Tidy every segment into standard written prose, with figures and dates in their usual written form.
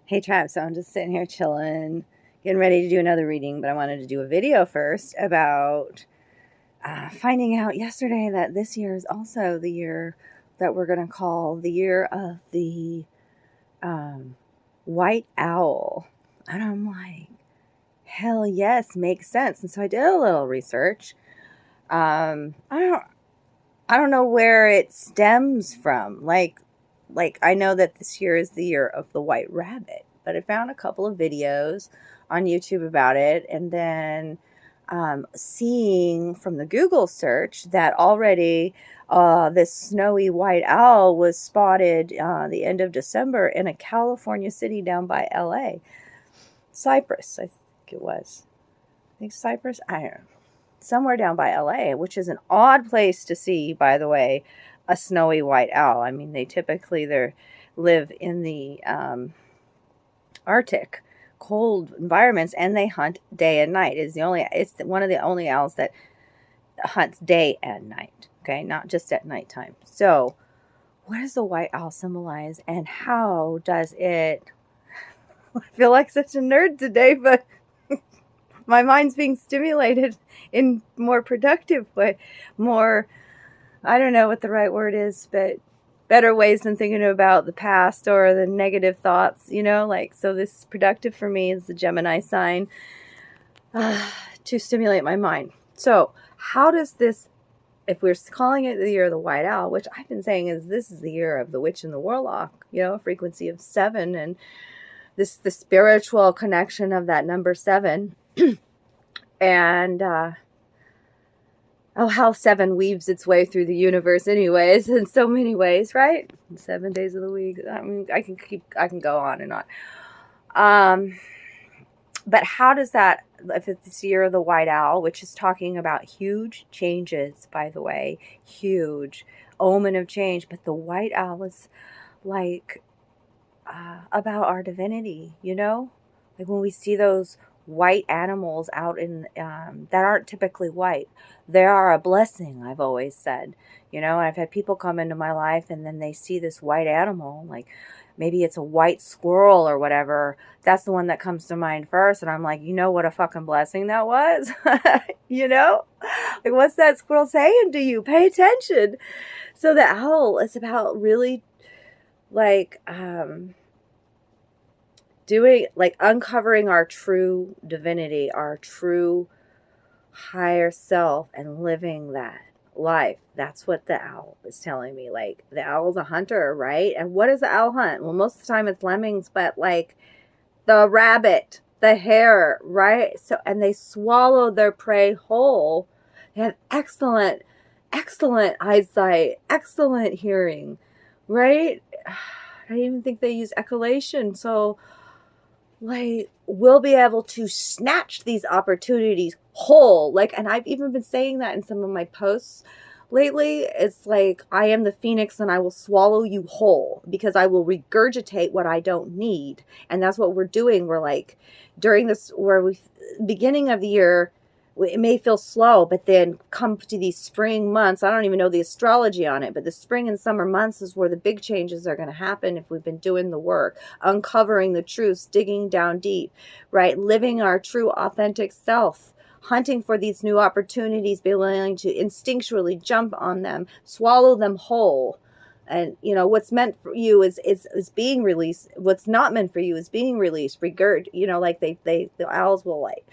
Hey, Trav, so I'm just sitting here chilling, getting ready to do another reading, but I wanted to do a video first about finding out yesterday that this year is also the year that we're going to call the year of the um, white owl. And I'm like, hell yes, makes sense. And so I did a little research. Um, I don't, I don't know where it stems from. Like I know that this year is the year of the white rabbit, but I found a couple of videos on YouTube about it, and then seeing from the Google search that already this snowy white owl was spotted the end of December in a California city down by LA. Cypress, I think it was. I think Cypress, I don't know. Somewhere down by LA, which is an odd place to see, by the way, a snowy white owl. I mean, they typically live in the Arctic, cold environments, and they hunt day and night. It's one of the only owls that hunts day and night. Okay, not just at nighttime. So, what does the white owl symbolize, and how does it? I feel like such a nerd today, but my mind's being stimulated in more productive way, more, I don't know what the right word is, but better ways than thinking about the past or the negative thoughts, so this productive for me is the Gemini sign to stimulate my mind. So how does this, if we're calling it the year of the white owl, which I've been saying this is the year of the witch and the warlock, a frequency of 7, and the spiritual connection of that number 7, and how 7 weaves its way through the universe anyways, in so many ways, right? 7 days of the week. I mean, I can go on and on. But how does that, if it's this year of the white owl, which is talking about huge changes, by the way, huge omen of change, but the white owl is like about our divinity, like when we see those white animals out in that aren't typically white, they are a blessing, I've always said, and I've had people come into my life and then they see this white animal, like maybe it's a white squirrel or whatever. That's the one that comes to mind first, and I'm like, what a fucking blessing that was. like, what's that squirrel saying to you? Pay attention. So the owl is about really like uncovering our true divinity, our true higher self, and living that life. That's what the owl is telling me. Like, the owl's a hunter, right? And what does the owl hunt? Well, most of the time it's lemmings, but like the rabbit, the hare, right? So, and they swallow their prey whole. They have excellent eyesight, excellent hearing, right? I didn't even think they use echolation. So, like, we'll be able to snatch these opportunities whole. Like, and I've even been saying that in some of my posts lately. It's like, I am the phoenix and I will swallow you whole, because I will regurgitate what I don't need. And that's what we're doing. We're like, during this, beginning of the year, it may feel slow, but then come to these spring months. I don't even know the astrology on it, but the spring and summer months is where the big changes are going to happen if we've been doing the work, uncovering the truths, digging down deep, right? Living our true, authentic self, hunting for these new opportunities, being willing to instinctually jump on them, swallow them whole. And, what's meant for you is being released. What's not meant for you is being released. Like the owls will like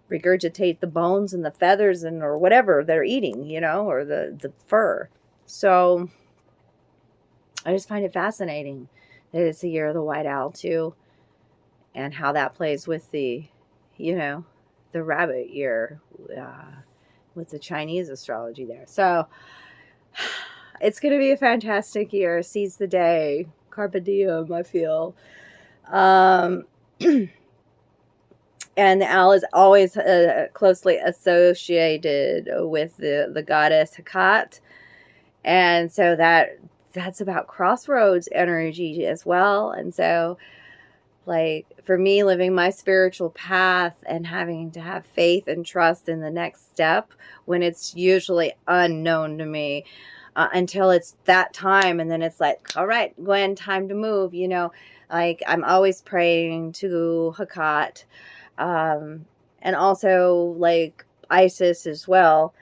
regurgitate the bones and the feathers or whatever they're eating, or the fur. So I just find it fascinating that it's the year of the white owl too, and how that plays with the rabbit year with the Chinese astrology there. So it's going to be a fantastic year. Seize the day. Carpe diem, I feel. And the owl is always closely associated with the goddess Hecate. And so that's about crossroads energy as well. And so, like, for me, living my spiritual path and having to have faith and trust in the next step when it's usually unknown to me, until it's that time. And then it's like, all right, Gwen, time to move, you know. Like, I'm always praying to Hecate, and also like Isis as well,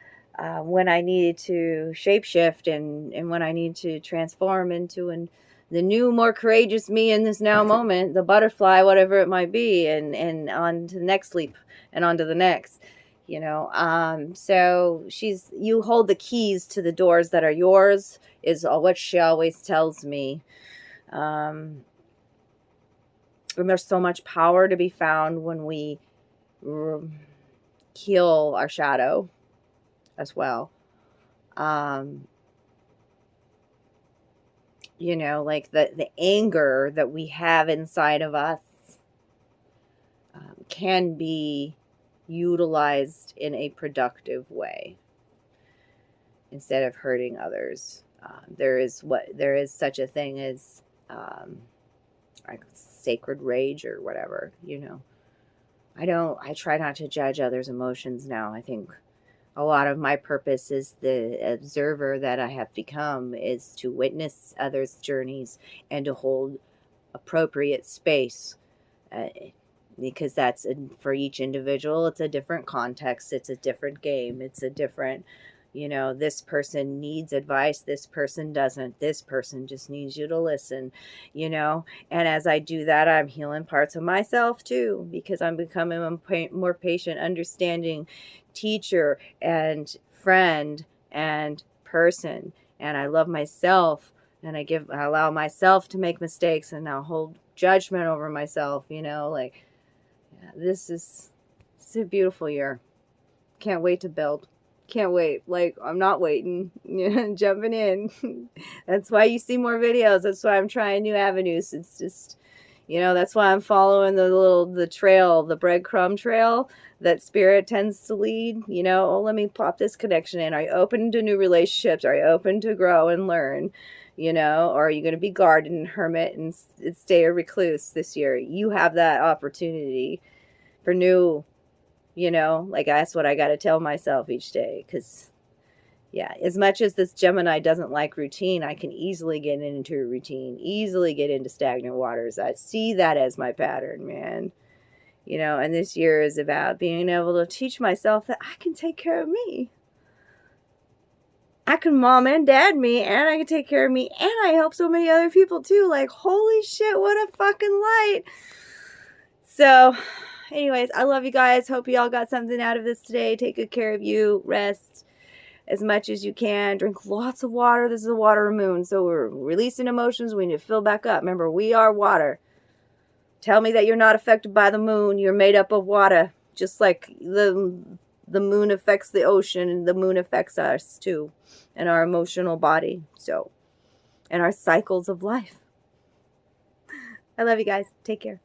when I need to shapeshift, and when I need to transform into the new, more courageous me in this now moment, the butterfly, whatever it might be, and on to the next leap and on to the next, you know. So you hold the keys to the doors that are yours, is what she always tells me. And there's so much power to be found when we heal our shadow as well. You know, like the anger that we have inside of us can be utilized in a productive way instead of hurting others. There is such a thing as like sacred rage or whatever, you know. I try not to judge others' emotions now. I think a lot of my purpose as the observer that I have become is to witness others' journeys and to hold appropriate space, because that's for each individual. It's a different context. It's a different game. It's a different, you know, this person needs advice. This person doesn't. This person just needs you to listen, you know. And as I do that, I'm healing parts of myself too, because I'm becoming a more patient, understanding teacher and friend and person. And I love myself, and I allow myself to make mistakes, and now hold judgment over myself, you know. Like, yeah, it's a beautiful year. Can't wait to build. Can't wait. Like, I'm not waiting. Jumping in. That's why you see more videos. That's why I'm trying new avenues. It's just, you know, that's why I'm following the trail, the breadcrumb trail that spirit tends to lead. You know, oh, let me pop this connection in. Are you open to new relationships? Are you open to grow and learn? You know, or are you going to be guarded and hermit and stay a recluse this year? You have that opportunity for new, you know, like that's what I got to tell myself each day. Because, yeah, as much as this Gemini doesn't like routine, I can easily get into a routine, easily get into stagnant waters. I see that as my pattern, man. You know, and this year is about being able to teach myself that I can take care of me. I can mom and dad me, and I can take care of me, and I help so many other people too. Like, holy shit, what a fucking light. So, anyways, I love you guys. Hope you all got something out of this today. Take good care of you. Rest as much as you can. Drink lots of water. This is a water moon, so we're releasing emotions. We need to fill back up. Remember, we are water. Tell me that you're not affected by the moon. You're made up of water. Just like the moon affects the ocean, and the moon affects us too, and our emotional body. So, and our cycles of life. I love you guys. Take care.